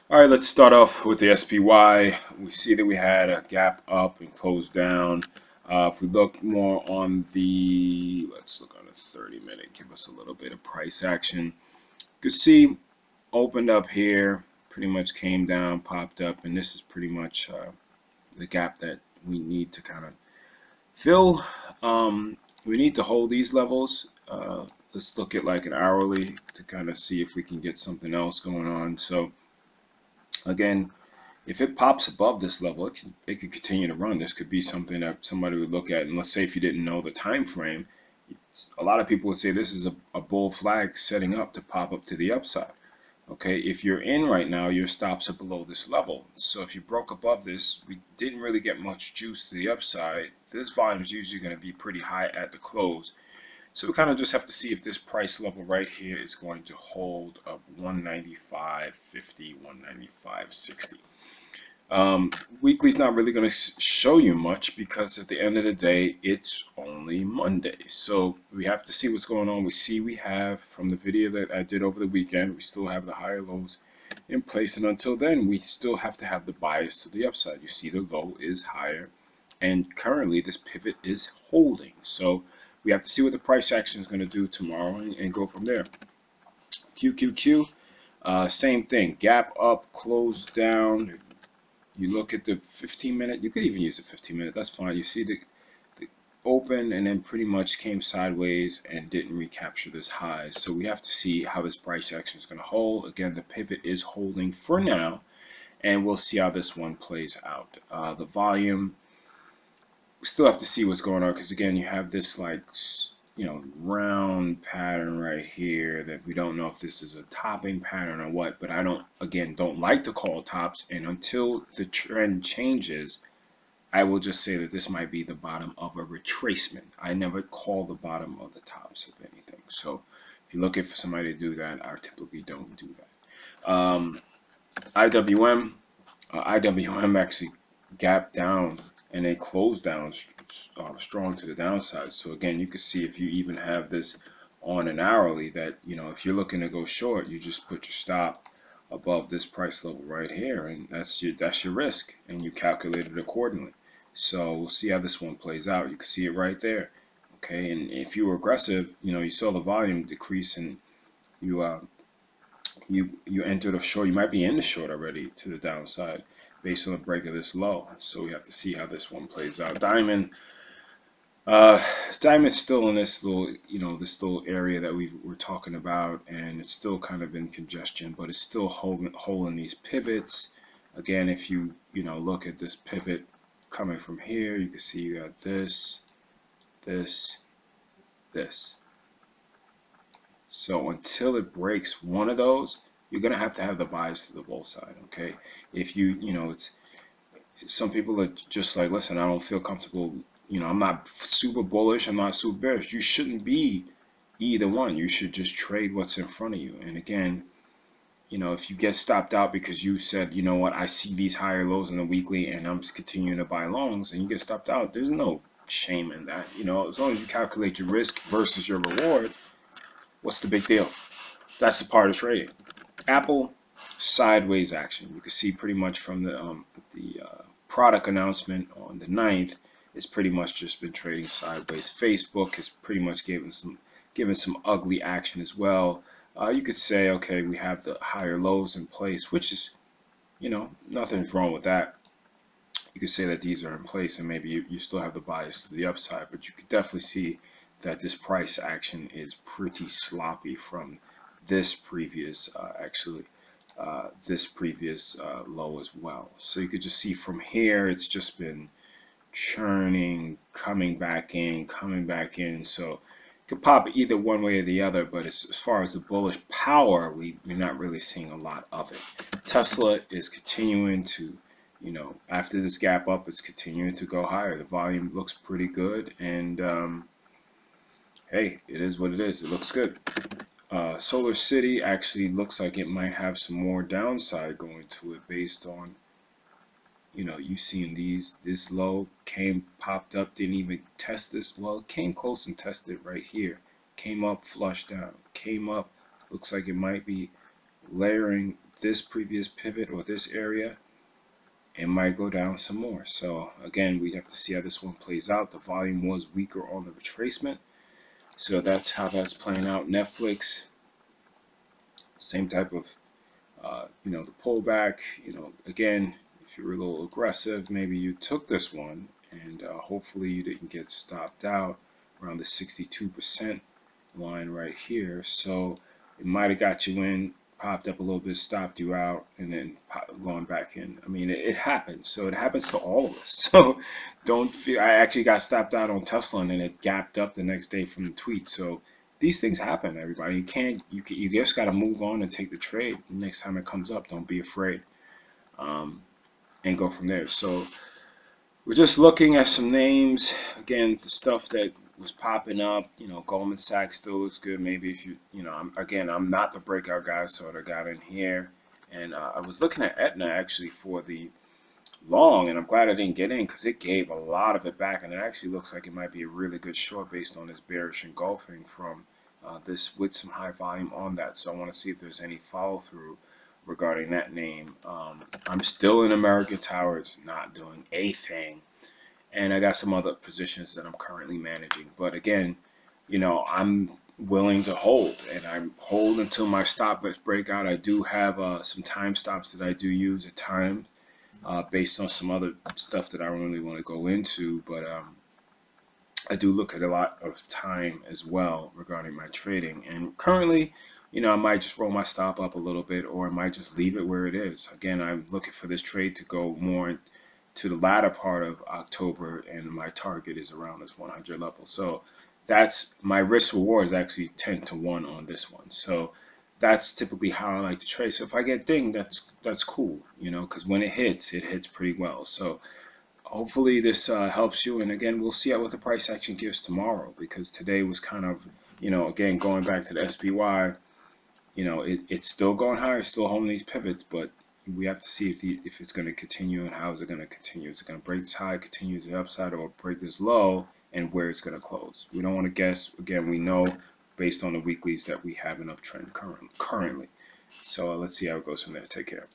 All right, let's start off with the SPY. We see that we had a gap up and closed down. If we look more on the, let's look on a 30-minute, give us a little bit of price action. You can see opened up here, pretty much came down, popped up, and this is pretty much the gap that we need to kind of fill. We need to hold these levels. Let's look at like an hourly to kind of see if we can get something else going on. So again, if it pops above this level, it could continue to run. This could be something that somebody would look at, and let's say if you didn't know the time frame, a lot of people would say this is a bull flag setting up to pop up to the upside. Okay, if you're in right now, your stops are below this level. So if you broke above this, we didn't really get much juice to the upside. This volume is usually going to be pretty high at the close. So we kind of just have to see if this price level right here is going to hold of 195.50, 195.60. Weekly's not really going to show you much because at the end of the day, it's only Monday. So we have to see what's going on. We have from the video that I did over the weekend, we still have the higher lows in place. And until then, we still have to have the bias to the upside. You see the low is higher. And currently, this pivot is holding. So we have to see what the price action is going to do tomorrow and go from there. QQQ, same thing. Gap up, close down. You look at the 15-minute, you could even use the 15-minute, that's fine. You see the open and then pretty much came sideways and didn't recapture this high. So we have to see how this price action is going to hold. Again, the pivot is holding for now, and we'll see how this one plays out. The volume, we still have to see what's going on because again, you have this like, round pattern right here that we don't know if this is a topping pattern or what, but I don't like to call tops, and until the trend changes, I will just say that this might be the bottom of a retracement. I never call the bottom of the tops of anything. So if you're looking for somebody to do that, I typically don't do that. IWM actually gapped down and they closed down strong to the downside. So again, you can see if you even have this on an hourly that, if you're looking to go short, you just put your stop above this price level right here, and that's your risk, and you calculate it accordingly. So we'll see how this one plays out. You can see it right there. Okay, and if you were aggressive, you saw the volume decrease and you entered a short. You might be in the short already to the downside based on the break of this low. So we have to see how this one plays out. Diamond, Diamond's still in this little, this little area that we're talking about, and it's still kind of in congestion, but it's still holding these pivots. Again, if you look at this pivot coming from here, you can see you got this, this, this. So until it breaks one of those, you're gonna have to have the bias to the bull side. Okay, if it's some people are just like, listen, I don't feel comfortable. I'm not super bullish, I'm not super bearish. You shouldn't be either one. You should just trade what's in front of you. And again, if you get stopped out because you said, you know what, I see these higher lows in the weekly and I'm just continuing to buy longs, and you get stopped out, there's no shame in that. As long as you calculate your risk versus your reward, what's the big deal? That's the part of trading. Apple, sideways action. You can see pretty much from the product announcement on the 9th, it's pretty much just been trading sideways. Facebook has pretty much given some ugly action as well. You could say, okay, we have the higher lows in place, which is, nothing's wrong with that. You could say that these are in place and maybe you still have the bias to the upside, but you could definitely see that this price action is pretty sloppy from this previous low as well. So you could just see from here, it's just been churning, coming back in. So it could pop either one way or the other, but as far as the bullish power, we're not really seeing a lot of it. Tesla is continuing to, after this gap up, it's continuing to go higher. The volume looks pretty good, and hey, it is what it is. It looks good. Solar City actually looks like it might have some more downside going to it based on, you've seen this low popped up, didn't even test this. Well, it came close and tested right here. Came up, flushed down. Came up, looks like it might be layering this previous pivot or this area, it might go down some more. So again, we have to see how this one plays out. The volume was weaker on the retracement, so that's how that's playing out. Netflix, same type of the pullback. Again, if you're a little aggressive, maybe you took this one, and hopefully you didn't get stopped out around the 62% line right here. So it might have got you in, popped up a little bit, stopped you out, and then going back in. I mean, it happens. So it happens to all of us. So don't feel. I actually got stopped out on Tesla, and then it gapped up the next day from the tweet. So these things happen, everybody. You just got to move on and take the trade. Next time it comes up, don't be afraid, and go from there. So we're just looking at some names. Again, the stuff that was popping up, Goldman Sachs still looks good. Maybe if I'm not the breakout guy, so I got in here. And I was looking at Aetna actually for the long, and I'm glad I didn't get in because it gave a lot of it back, and it actually looks like it might be a really good short based on this bearish engulfing from this with some high volume on that. So I want to see if there's any follow through regarding that name. I'm still in American Tower. It's not doing a thing, and I got some other positions that I'm currently managing. But again, I'm willing to hold, and I'm hold until my stop breakout. I do have some time stops that I do use at times. Based on some other stuff that I don't really want to go into, but I do look at a lot of time as well regarding my trading. And currently, I might just roll my stop up a little bit, or I might just leave it where it is. Again, I'm looking for this trade to go more to the latter part of October, and my target is around this 100 level. So that's my risk reward is actually 10 to 1 on this one. So that's typically how I like to trade. So if I get dinged, that's cool, because when it hits pretty well. So hopefully this helps you. And again, we'll see what the price action gives tomorrow, because today was kind of, again, going back to the SPY, it's still going higher, still holding these pivots, but we have to see if it's going to continue, and how is it going to continue. Is it going to break this high, continue to the upside, or break this low, and where it's going to close? We don't want to guess. Again, we know based on the weeklies that we have an uptrend currently. So let's see how it goes from there. Take care.